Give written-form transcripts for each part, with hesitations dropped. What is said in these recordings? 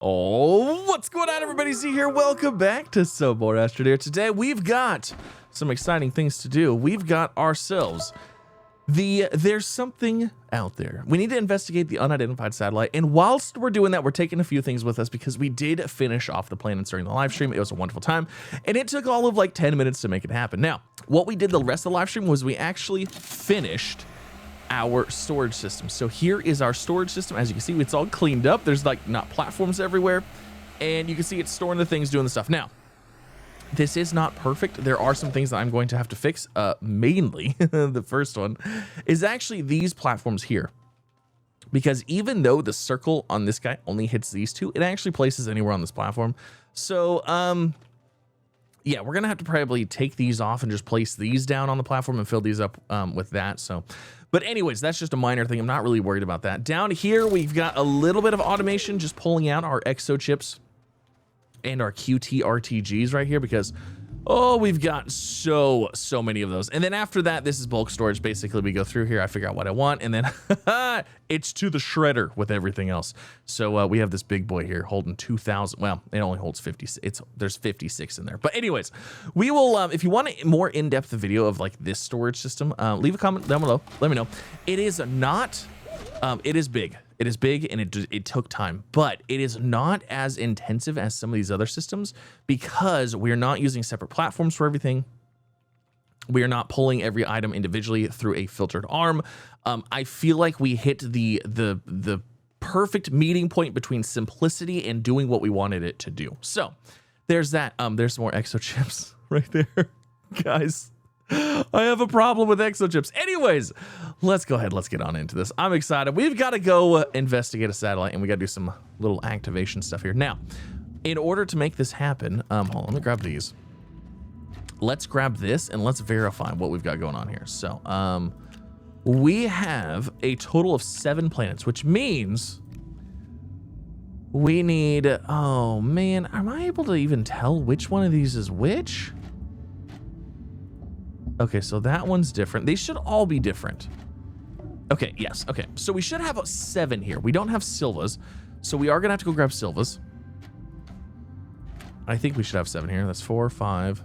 Oh, what's going on, everybody? Z here. Welcome back to some more Astroneer. Today we've got some exciting things to do. We've got ourselves there's something out there. We need to investigate the unidentified satellite, and whilst we're doing that, we're taking a few things with us because we did finish off the planets during the live stream. It was a wonderful time, and it took all of like 10 minutes to make it happen. Now, what we did the rest of the live stream was we actually finished our storage system. So here is our storage system. As you can see, it's all cleaned up. There's like not platforms everywhere, and you can see it's storing the things, doing the stuff. Now, this is not perfect. There are some things that I'm going to have to fix. Mainly, the first one is actually these platforms here, because even though the circle on this guy only hits these two, it actually places anywhere on this platform. So, yeah, we're gonna have to probably take these off and just place these down on the platform and fill these up with that. So, but anyways, that's just a minor thing. I'm not really worried about that. Down here, we've got a little bit of automation, just pulling out our exo chips and our QT RTGs right here, because we've got so many of those. And then after that, this is bulk storage. Basically, we go through here, I figure out what I want, and then it's to the shredder with everything else. So we have this big boy here holding 2,000. Well, it only holds 50. There's 56 in there. But anyways, we will, if you want a more in-depth video of like this storage system, leave a comment down below. Let me know. It is not, it is big. It is big, and it took time, but it is not as intensive as some of these other systems because we're not using separate platforms for everything. We are not pulling every item individually through a filtered arm. I feel like we hit the perfect meeting point between simplicity and doing what we wanted it to do. So there's that. There's some more exo chips right there, guys. I have a problem with exo chips. Anyways, let's go ahead. Let's get on into this. I'm excited. We've got to go investigate a satellite, and we got to do some little activation stuff here. Now, in order to make this happen, hold on, let me grab these. Let's grab this, and let's verify what we've got going on here. So, we have a total of 7 planets, which means we need, oh man, am I able to even tell which one of these is which? Okay, so that one's different. They should all be different. Okay, yes, okay. So we should have 7 here. We don't have Silva's, so we are gonna have to go grab Silva's. I think we should have 7 here. That's 4, 5,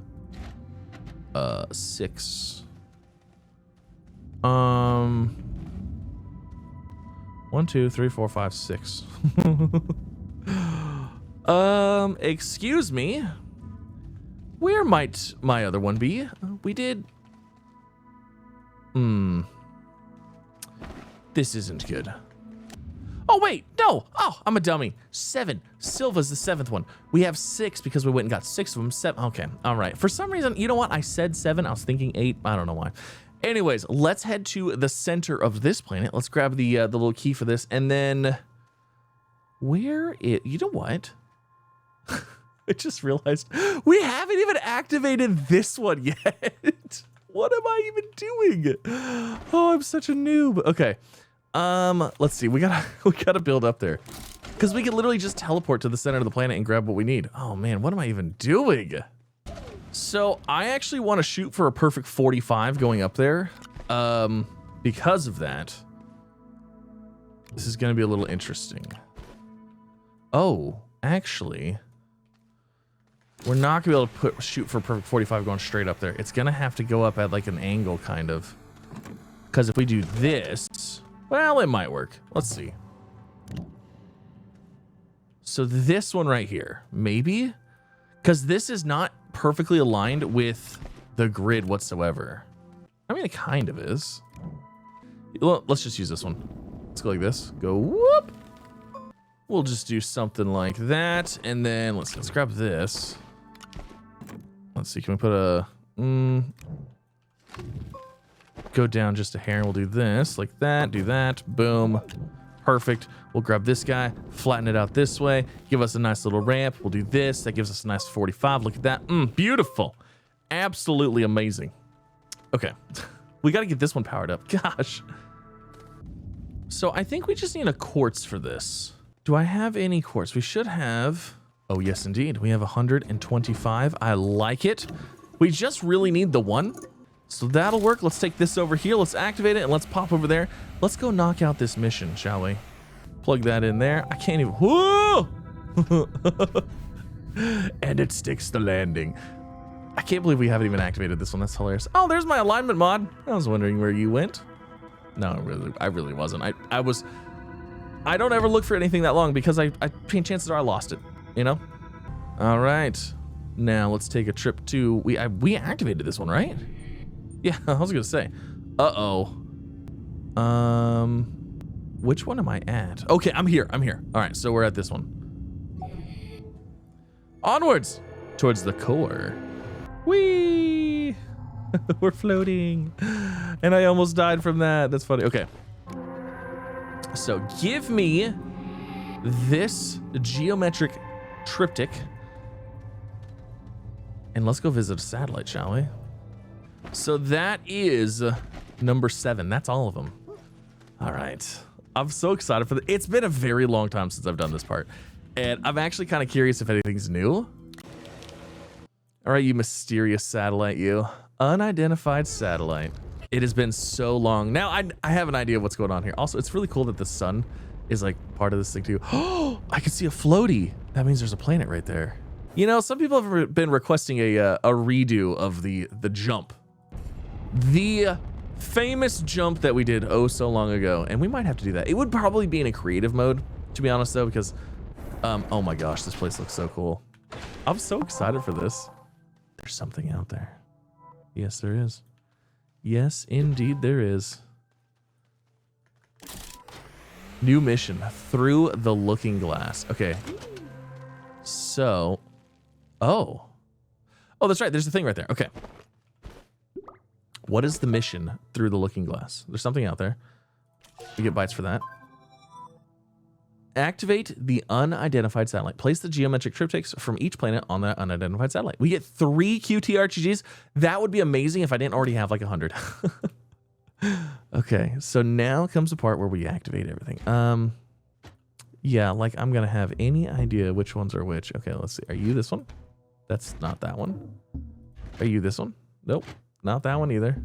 6. 1, 2, 3, 4, 5, 6. Excuse me. Where might my other one be? We did. This isn't good. Oh, wait, no. Oh, I'm a dummy. 7. Silva's the 7th one. We have 6 because we went and got 6 of them. 7. Okay, all right. For some reason, you know what? I said 7. I was thinking 8. I don't know why. Anyways, let's head to the center of this planet. Let's grab the little key for this, and then where it? You know what? I just realized we haven't even activated this one yet. What am I even doing? Oh, I'm such a noob. Okay. Let's see. We gotta build up there, because we can literally just teleport to the center of the planet and grab what we need. Oh man, what am I even doing? So I actually want to shoot for a perfect 45 going up there. Because of that, this is gonna be a little interesting. Oh, actually, we're not gonna be able to shoot for a perfect 45 going straight up there. It's gonna have to go up at like an angle, kind of. Because if we do this, well, it might work. Let's see. So this one right here, maybe? Because this is not perfectly aligned with the grid whatsoever. I mean, it kind of is. Well, let's just use this one. Let's go like this. Go whoop. We'll just do something like that, and then let's grab this. Let's see, can we put a go down just a hair, and we'll do this like that, do that, boom, perfect. We'll grab this guy, flatten it out this way, give us a nice little ramp. We'll do this, that gives us a nice 45. Look at that. Beautiful. Absolutely amazing. Okay. We got to get this one powered up. Gosh. So I think we just need a quartz for this. Do I have any quartz? We should have. Oh, yes, indeed. We have 125. I like it. We just really need the one. So that'll work. Let's take this over here. Let's activate it, and let's pop over there. Let's go knock out this mission, shall we? Plug that in there. I can't even. Whoa! And it sticks the landing. I can't believe we haven't even activated this one. That's hilarious. Oh, there's my alignment mod. I was wondering where you went. No, I really wasn't. I don't ever look for anything that long because chances are I lost it, you know? All right. Now let's take a trip to, we activated this one, right? Yeah, I was gonna say. Uh-oh. Which one am I at? Okay, I'm here. All right, so we're at this one. Onwards towards the core. Whee! We're floating. And I almost died from that. That's funny. Okay. So give me this geometric triptych. And let's go visit a satellite, shall we? So that is number 7. That's all of them. All right. I'm so excited for it's been a very long time since I've done this part. And I'm actually kind of curious if anything's new. All right, you mysterious satellite, you. Unidentified satellite. It has been so long. Now I have an idea of what's going on here. Also, it's really cool that the sun is like part of this thing too. Oh, I can see a floaty. That means there's a planet right there. You know, some people have been requesting a redo of the jump. The famous jump that we did oh so long ago, and we might have to do that. It would probably be in a creative mode, to be honest though, because oh my gosh, this place looks so cool. I'm so excited for this. There's something out there. Yes, there is. Yes, indeed there is. New mission, through the looking glass. Okay. So, oh, that's right. There's the thing right there. Okay. What is the mission through the looking glass? There's something out there. We get bites for that. Activate the unidentified satellite. Place the geometric triptychs from each planet on that unidentified satellite. We get 3 QTRGGs. That would be amazing if I didn't already have like 100. Okay, so now comes the part where we activate everything. Yeah, like I'm gonna have any idea which ones are which. Okay, let's see. Are you this one? That's not that one. Are you this one? Nope, not that one either.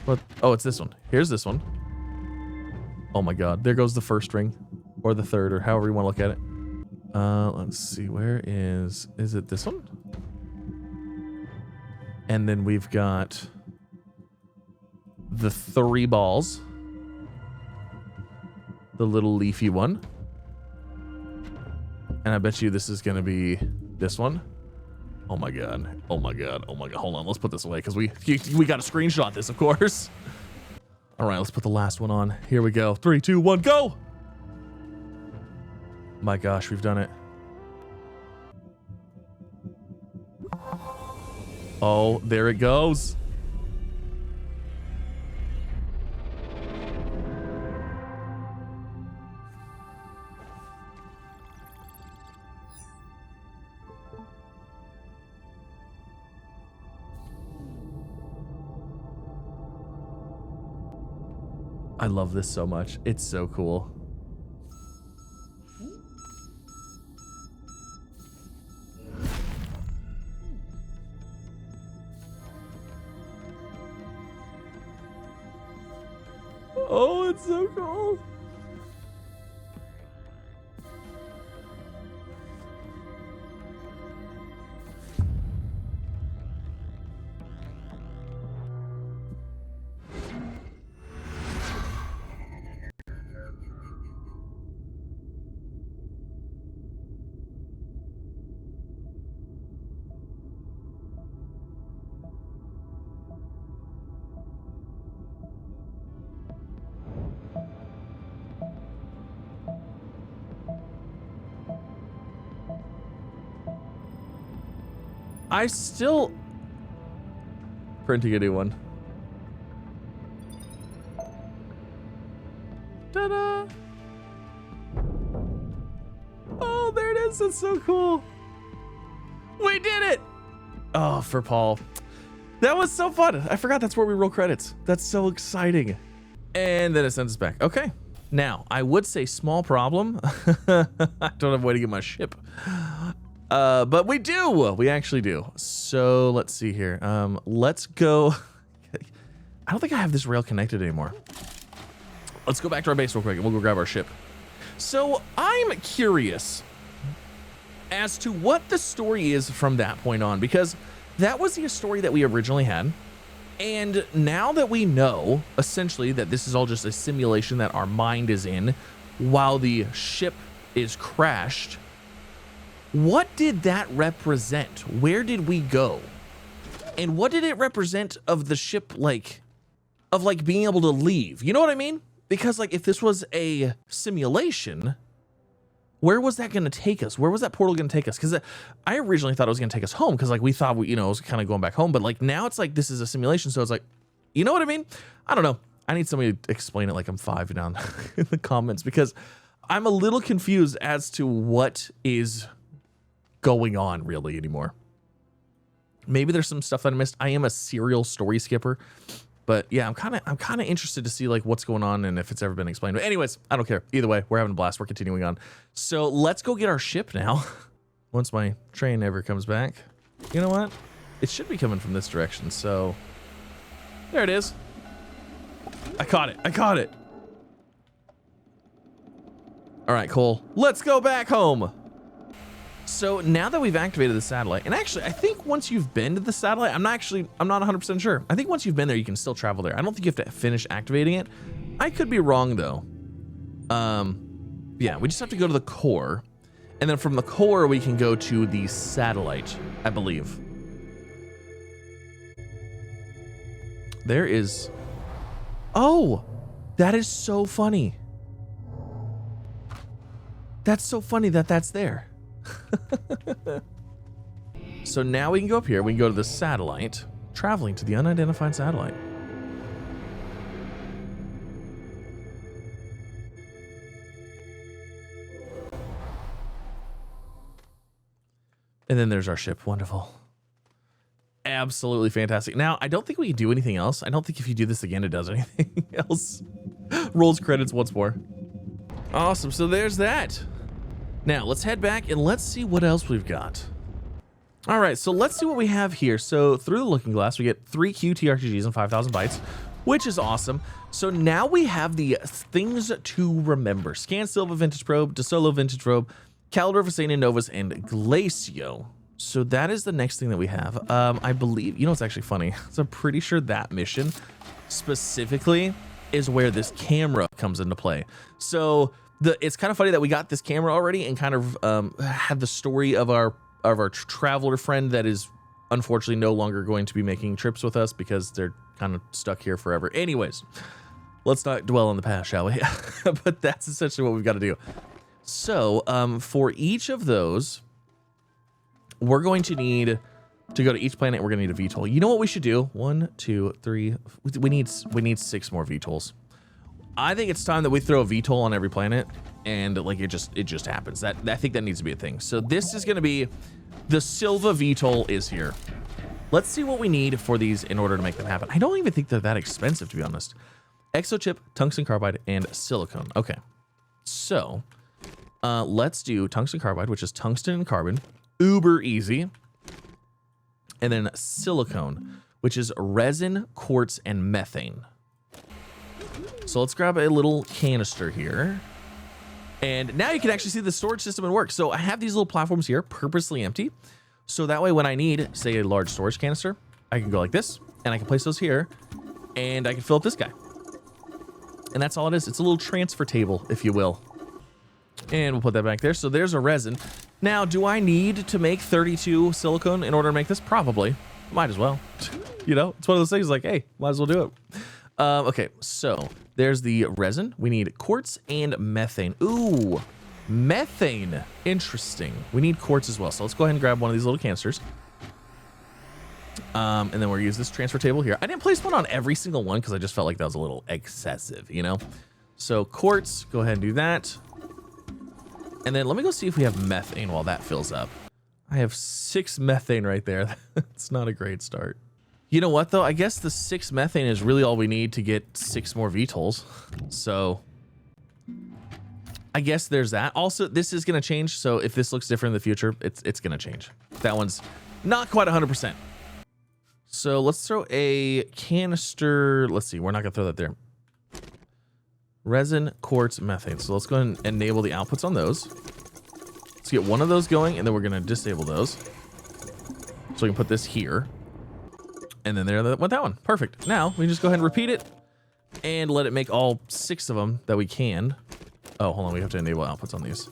What? Oh, it's this one. Here's this one. Oh my God, there goes the first ring. Or the third, or however you want to look at it. Let's see, where is it this one? And then we've got the 3 balls. The little leafy one. And I bet you this is gonna be this one. Oh my God, oh my God, oh my God. Hold on, let's put this away, because we gotta screenshot this, of course. All right, let's put the last one on. Here we go, 3, 2, 1, go! My gosh, we've done it. Oh, there it goes. I love this so much. It's so cool. Oh, it's so cool. I still printing a new one. Ta-da! Oh, there it is. That's so cool. We did it. Oh, for Paul. That was so fun. I forgot that's where we roll credits. That's so exciting. And then it sends us back. Okay. Now, I would say small problem. I don't have a way to get my ship. But we do. We actually do. So let's see here. Let's go. I don't think I have this rail connected anymore. Let's go back to our base real quick and we'll go grab our ship. So I'm curious. as to what the story is from that point on, because that was the story that we originally had. And now that we know, essentially, that this is all just a simulation that our mind is in while the ship is crashed, what did that represent? Where did we go? And what did it represent of the ship, like, of like being able to leave? You know what I mean? Because like if this was a simulation, where was that going to take us? Where was that portal going to take us? Because I originally thought it was going to take us home, because like we thought we, it was kind of going back home. But like now it's like this is a simulation, so it's like, you know what I mean? I don't know. I need somebody to explain it like I'm 5 down in the comments, because I'm a little confused as to what is going on really anymore. Maybe there's some stuff that I missed. I am a serial story skipper, but yeah, I'm kind of interested to see like what's going on and if it's ever been explained. But anyways, I don't care. Either way, we're having a blast. We're continuing on. So let's go get our ship now. Once my train ever comes back. You know what? It should be coming from this direction. So there it is. I caught it. I caught it. All right, cool. Let's go back home. So now that we've activated the satellite, and actually I think once you've been to the satellite, I'm not 100% sure. I think once you've been there, you can still travel there. I don't think you have to finish activating it. I could be wrong though. Yeah, we just have to go to the core, and then from the core we can go to the satellite, I believe. There is, oh, that is so funny. That's so funny that that's there. So now we can go up here. We can go to the satellite, traveling to the unidentified satellite. And then there's our ship. Wonderful. Absolutely fantastic. Now, I don't think we can do anything else. I don't think if you do this again, it does anything else. Rolls credits once more. Awesome. So there's that. Now, let's head back and let's see what else we've got. All right, so let's see what we have here. So through the looking glass, we get 3 QTRTGs and 5,000 bytes, which is awesome. So now we have the things to remember. Scan Silva Vintage Probe, DeSolo Vintage Probe, Calidor Visanian Novus, and Glacio. So that is the next thing that we have. I believe, it's actually funny. So I'm pretty sure that mission specifically is where this camera comes into play. So it's kind of funny that we got this camera already and kind of had the story of our traveler friend that is unfortunately no longer going to be making trips with us because they're kind of stuck here forever. Anyways, let's not dwell on the past, shall we? But that's essentially what we've got to do. So for each of those, we're going to need to go to each planet. We're going to need a VTOL. You know what we should do? 1, 2, 3. We need 6 more VTOLs. I think it's time that we throw a VTOL on every planet, and like it just happens. I think that needs to be a thing. So this is going to be the Silva VTOL is here. Let's see what we need for these in order to make them happen. I don't even think they're that expensive, to be honest. Exochip, tungsten carbide, and silicone. Okay, so let's do tungsten carbide, which is tungsten and carbon, uber easy, and then silicone, which is resin, quartz, and methane. So let's grab a little canister here. And now you can actually see the storage system at work. So I have these little platforms here purposely empty. So that way when I need, say, a large storage canister, I can go like this, and I can place those here, and I can fill up this guy. And that's all it is. It's a little transfer table, if you will. And we'll put that back there. So there's a resin. Now, do I need to make 32 silicone in order to make this? Probably. Might as well. It's one of those things like, hey, might as well do it. Okay, so there's the resin. We need quartz and methane. Ooh, methane. Interesting. We need quartz as well. So let's go ahead and grab one of these little canisters. And then we'll use this transfer table here. I didn't place one on every single one because I just felt like that was a little excessive, So quartz, go ahead and do that. And then let me go see if we have methane while that fills up. I have 6 methane right there. That's not a great start. You know what, though? I guess the 6 methane is really all we need to get 6 more VTOLs. So I guess there's that. Also, this is going to change. So if this looks different in the future, it's going to change. That one's not quite 100%. So let's throw a canister. Let's see. We're not going to throw that there. Resin, quartz, methane. So let's go ahead and enable the outputs on those. Let's get one of those going, and then we're gonna disable those. So we can put this here. And then there went that one. Perfect. Now we just go ahead and repeat it and let it make all 6 of them that we can. Oh, hold on. We have to enable outputs on these.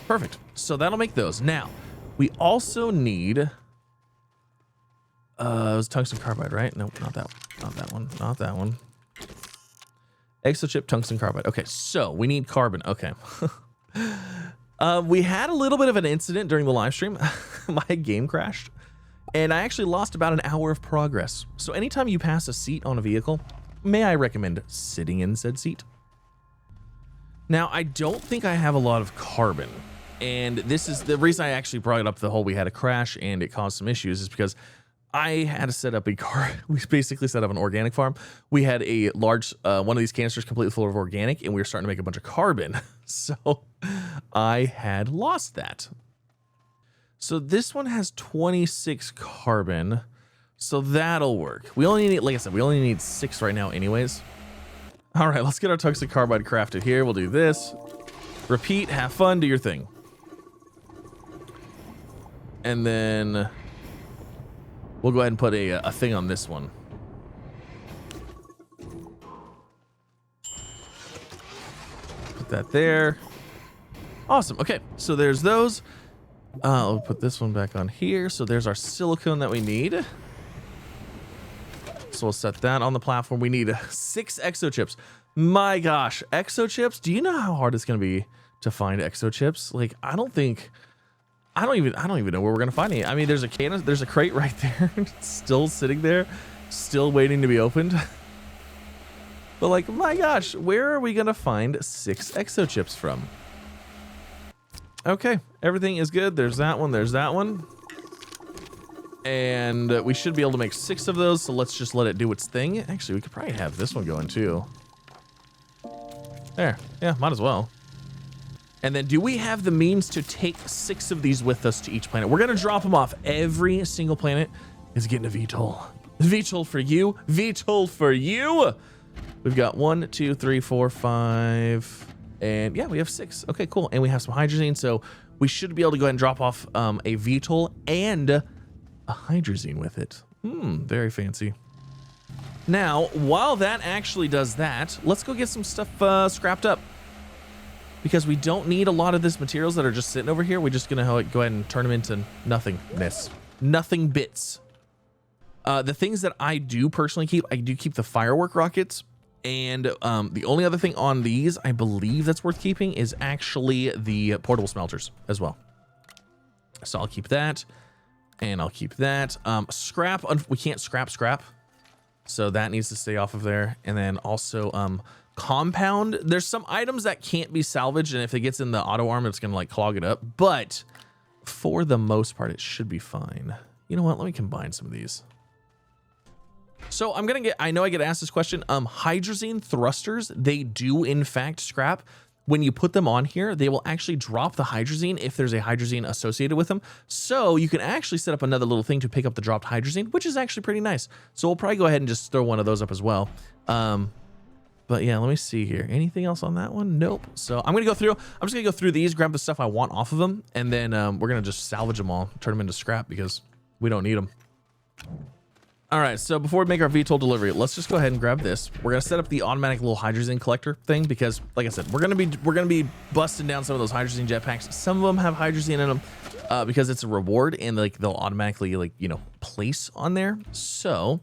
Perfect. So that'll make those. Now, we also need... it was tungsten carbide, right? Nope, not that one. Not that one. Not that one. Exochip tungsten carbide. Okay, so we need carbon. Okay. We had a little bit of an incident during the live stream. My game crashed, and I actually lost about an hour of progress. So anytime you pass a seat on a vehicle, may I recommend sitting in said seat? Now, I don't think I have a lot of carbon, and this is the reason I actually brought up the whole we had a crash and it caused some issues is because I had to set up we basically set up an organic farm. We had a large, one of these canisters completely full of organic, and we were starting to make a bunch of carbon. So I had lost that. So this one has 26 carbon. So that'll work. We only need, like I said, we only need 6 right now anyways. All right, let's get our tungsten carbide crafted here. We'll do this. Repeat, have fun, do your thing. And then... we'll go ahead and put a thing on this one. Put that there. Awesome. Okay, so there's those. I'll put this one back on here. So there's our silicone that we need. So we'll set that on the platform. We need 6 exochips. My gosh, exochips. Do you know how hard it's going to be to find exochips? Like, I don't even know where we're gonna find it. I mean, there's a crate right there, still sitting there, still waiting to be opened. But like, my gosh, where are we gonna find 6 exochips from? Okay, everything is good. There's that one. There's that one, and we should be able to make 6 of those. So let's just let it do its thing. Actually, we could probably have this one going too. There, yeah, might as well. And then do we have the means to take 6 of these with us to each planet? We're going to drop them off. Every single planet is getting a VTOL. VTOL for you. VTOL for you. We've got 1, 2, 3, 4, 5. And yeah, we have 6. Okay, cool. And we have some hydrazine. So we should be able to go ahead and drop off a VTOL and a hydrazine with it. Very fancy. Now, while that actually does that, let's go get some stuff scrapped up. Because we don't need a lot of this materials that are just sitting over here. We're just gonna go ahead and turn them into nothingness. Nothing bits. The things that I do personally keep, I do keep the firework rockets. And the only other thing on these, I believe that's worth keeping, is actually the portable smelters as well. So I'll keep that. And I'll keep that. Scrap, we can't scrap. So that needs to stay off of there. And then also compound. There's some items that can't be salvaged, and if it gets in the auto arm, it's gonna like clog it up. But for the most part, it should be fine. You know what? Let me combine some of these. So I'm gonna I know I get asked this question. Hydrazine thrusters, they do in fact scrap. When you put them on here, they will actually drop the hydrazine if there's a hydrazine associated with them. So you can actually set up another little thing to pick up the dropped hydrazine, which is actually pretty nice. So we'll probably go ahead and just throw one of those up as well. But yeah, let me see here. Anything else on that one? Nope. So I'm just gonna go through these, grab the stuff I want off of them, and then we're gonna just salvage them all, turn them into scrap because we don't need them. All right, so before we make our VTOL delivery, let's just go ahead and grab this. We're gonna set up the automatic little hydrazine collector thing because, like I said, we're gonna be busting down some of those hydrazine jetpacks. Some of them have hydrazine in them because it's a reward, and like they'll automatically place on there. So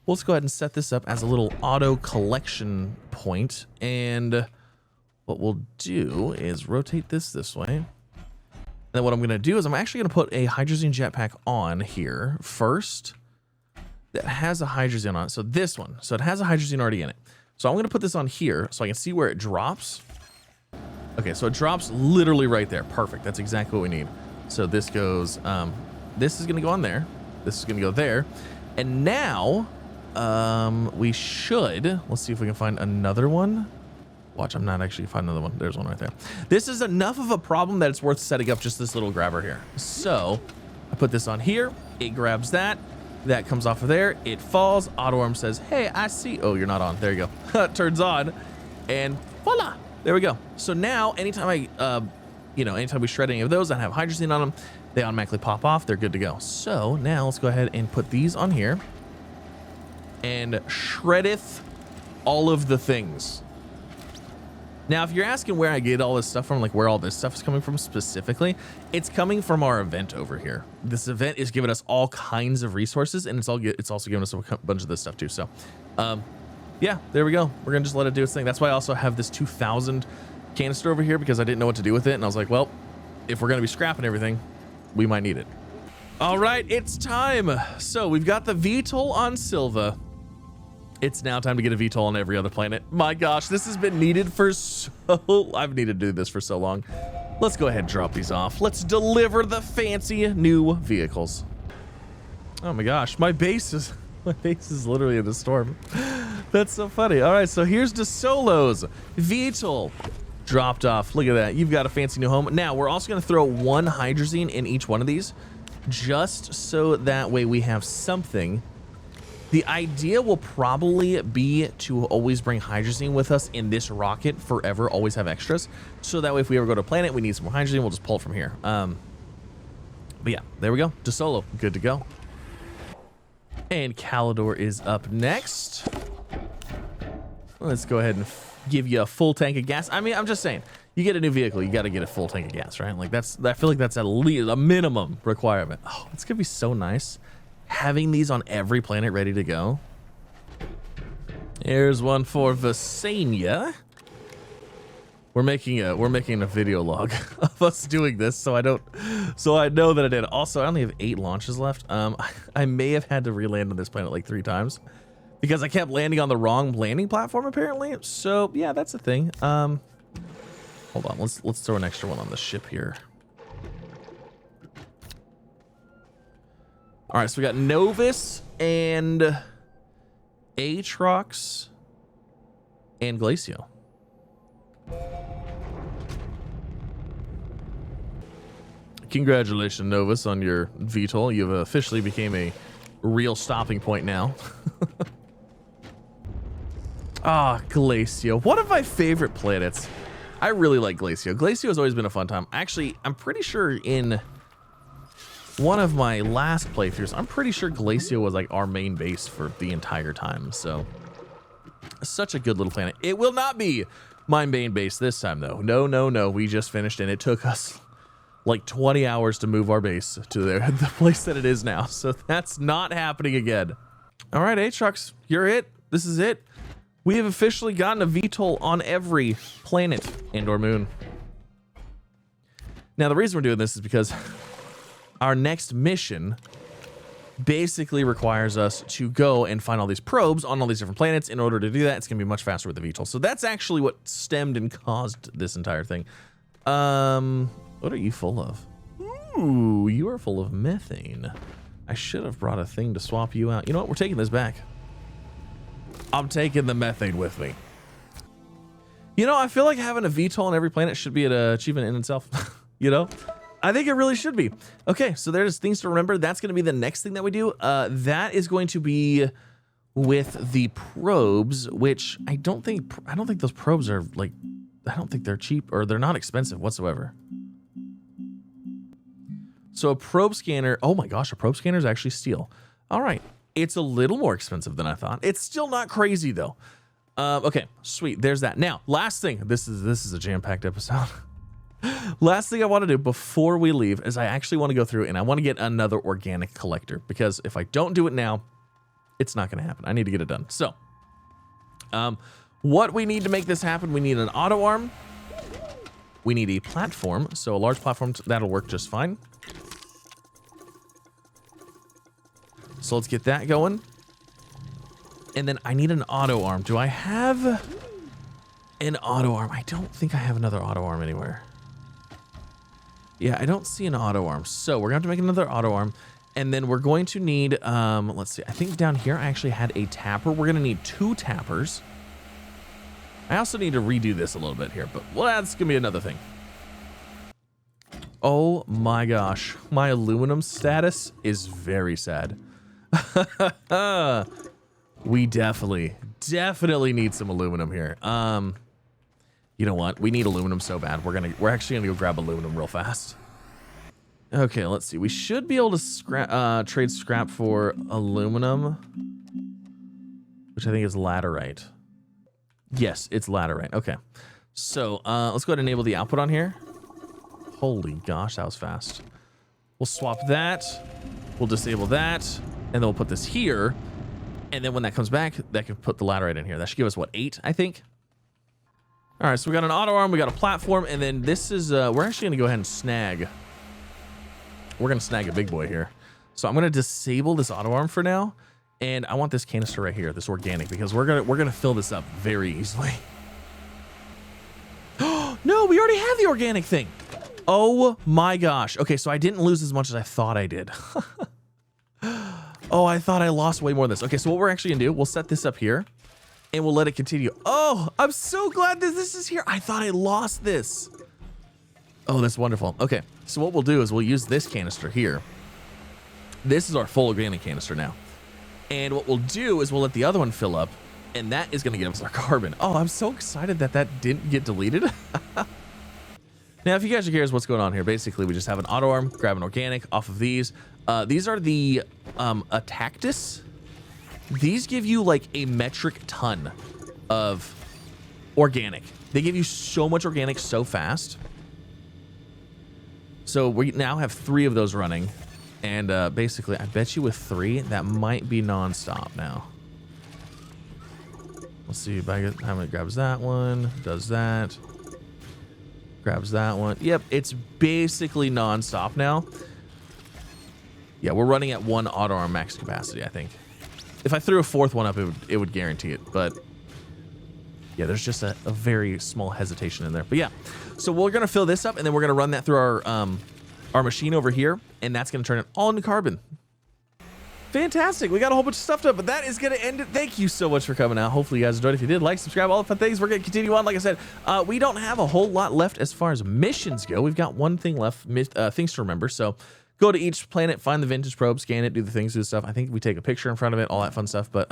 let's go ahead and set this up as a little auto collection point. And what we'll do is rotate this way. And then what I'm gonna do is I'm actually gonna put a hydrazine jetpack on here first. That has a hydrazine on it. So this one. So it has a hydrazine already in it. So I'm going to put this on here so I can see where it drops. Okay, so it drops literally right there. Perfect. That's exactly what we need. So this goes, this is going to go on there. This is going to go there. And now we should, let's see if we can find another one. Watch, I'm not actually finding another one. There's one right there. This is enough of a problem that it's worth setting up just this little grabber here. So I put this on here. It grabs that. That comes off of there. It falls. Auto arm says, hey, I see. Oh, you're not on. There you go. It turns on. And voila. there we go. So now anytime anytime we shred any of those that have hydrazine on them, they automatically pop off. They're good to go. So now let's go ahead and put these on here and shreddeth all of the things. Now, if you're asking where I get all this stuff from, like where all this stuff is coming from specifically, it's coming from our event over here. This event is giving us all kinds of resources, and it's also giving us a bunch of this stuff too. So, yeah, there we go. We're gonna just let it do its thing. That's why I also have this 2000 canister over here, because I didn't know what to do with it, and I was like, well, if we're gonna be scrapping everything, we might need it. All right, it's time. So we've got the VTOL on Silva. It's now time to get a VTOL on every other planet. My gosh, this has been needed for I've needed to do this for so long. Let's go ahead and drop these off. Let's deliver the fancy new vehicles. Oh my gosh, my base is literally in the storm. That's so funny. All right, so here's the Solos VTOL dropped off. Look at that. You've got a fancy new home. Now we're also gonna throw one hydrazine in each one of these, just so that way we have something. The idea will probably be to always bring hydrazine with us in this rocket forever, always have extras. So that way if we ever go to a planet, we need some more hydrazine, we'll just pull it from here. But yeah, there we go. DeSolo, good to go. And Calidor is up next. Let's go ahead and give you a full tank of gas. I mean, I'm just saying, you get a new vehicle, you got to get a full tank of gas, right? Like I feel like that's at least a minimum requirement. Oh, it's gonna be so nice having these on every planet ready to go. Here's one for Visania. We're making a video log of us doing this, so I know that I did. Also, I only have 8 launches left. I may have had to re-land on this planet like 3 times because I kept landing on the wrong landing platform apparently. So yeah, that's a thing. Hold on, let's throw an extra one on the ship here. All right, so we got Novus and Aatrox and Glacio. Congratulations, Novus, on your VTOL. You've officially became a real stopping point now. Ah, Glacio, one of my favorite planets. I really like Glacio. Glacio has always been a fun time. Actually, I'm pretty sure in one of my last playthroughs, I'm pretty sure Glacio was like our main base for the entire time. So such a good little planet. It will not be my main base this time though. No. We just finished and it took us like 20 hours to move our base to the place that it is now. So that's not happening again. All right, Aatrox, you're it. This is it. We have officially gotten a VTOL on every planet and or moon. Now the reason we're doing this is because our next mission basically requires us to go and find all these probes on all these different planets. In order to do that, it's going to be much faster with the VTOL. So that's actually what stemmed and caused this entire thing. What are you full of? Ooh, you are full of methane. I should have brought a thing to swap you out. You know what? We're taking this back. I'm taking the methane with me. You know, I feel like having a VTOL on every planet should be an achievement in itself. You know? I think it really should be. Okay, so there's things to remember. That's going to be the next thing that we do. That is going to be with the probes, which I don't think those probes are like, I don't think they're cheap or they're not expensive whatsoever. So a probe scanner, oh my gosh, a probe scanner is actually steel. All right, it's a little more expensive than I thought. It's still not crazy though. Okay, sweet, there's that. Now, last thing, this is a jam-packed episode. Last thing I want to do before we leave is I actually want to go through and I want to get another organic collector, because if I don't do it now, it's not going to happen. I need to get it done. So, what we need to make this happen, we need an auto arm. We need a platform. So a large platform, that'll work just fine. So let's get that going. And then I need an auto arm. Do I have an auto arm? I don't think I have another auto arm anywhere. Yeah, I don't see an auto arm. So we're gonna have to make another auto arm. And then we're going to need, let's see, I think down here I actually had a tapper. We're gonna need 2 tappers. I also need to redo this a little bit here, but well, that's gonna be another thing. Oh my gosh, my aluminum status is very sad. We definitely need some aluminum here. You know what? We need aluminum so bad. We're actually gonna go grab aluminum real fast. Okay, let's see. We should be able to trade scrap for aluminum, which I think is laterite. Yes, it's laterite. Okay. So let's go ahead and enable the output on here. Holy gosh, that was fast. We'll swap that. We'll disable that. And then we'll put this here. And then when that comes back, that can put the laterite in here. That should give us, what, 8, I think? All right, so we got an auto arm, we got a platform, and then this is, we're actually gonna go ahead and snag. We're gonna snag a big boy here. So I'm gonna disable this auto arm for now. And I want this canister right here, this organic, because we're gonna fill this up very easily. No, we already have the organic thing. Oh my gosh. Okay, so I didn't lose as much as I thought I did. Oh, I thought I lost way more than this. Okay, so what we're actually gonna do, we'll set this up here and we'll let it continue. Oh, I'm so glad that this is here. I thought I lost this. Oh, that's wonderful. Okay, so what we'll do is we'll use this canister here. This is our full organic canister now. And what we'll do is we'll let the other one fill up, and that is going to give us our carbon. Oh, I'm so excited that that didn't get deleted. Now, if you guys are curious what's going on here, basically we just have an auto arm, grab an organic off of these. These are the Atactus. These give you like a metric ton of organic. They give you so much organic so fast. So we now have 3 of those running. And basically, I bet you with 3, that might be non-stop now. Let's see if I get how many grabs that one, does that, grabs that one. Yep, it's basically non-stop now. Yeah, we're running at 1 auto arm max capacity, I think. If I threw a 4th one up, it would guarantee it. But yeah, there's just a very small hesitation in there. But yeah, so we're gonna fill this up, and then we're gonna run that through our machine over here, and that's going to turn it all into carbon. Fantastic. We got a whole bunch of stuff done, but that is going to end it. Thank you so much for coming out. Hopefully you guys enjoyed. If you did, like, subscribe, all the fun things. We're going to continue on. Like I said, we don't have a whole lot left as far as missions go. We've got one thing left, things to remember. So go to each planet, find the vintage probe, scan it, do the things, do the stuff. I think we take a picture in front of it, all that fun stuff. But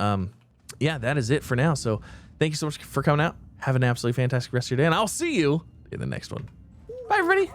yeah, that is it for now. So thank you so much for coming out. Have an absolutely fantastic rest of your day, and I'll see you in the next one. Bye, everybody.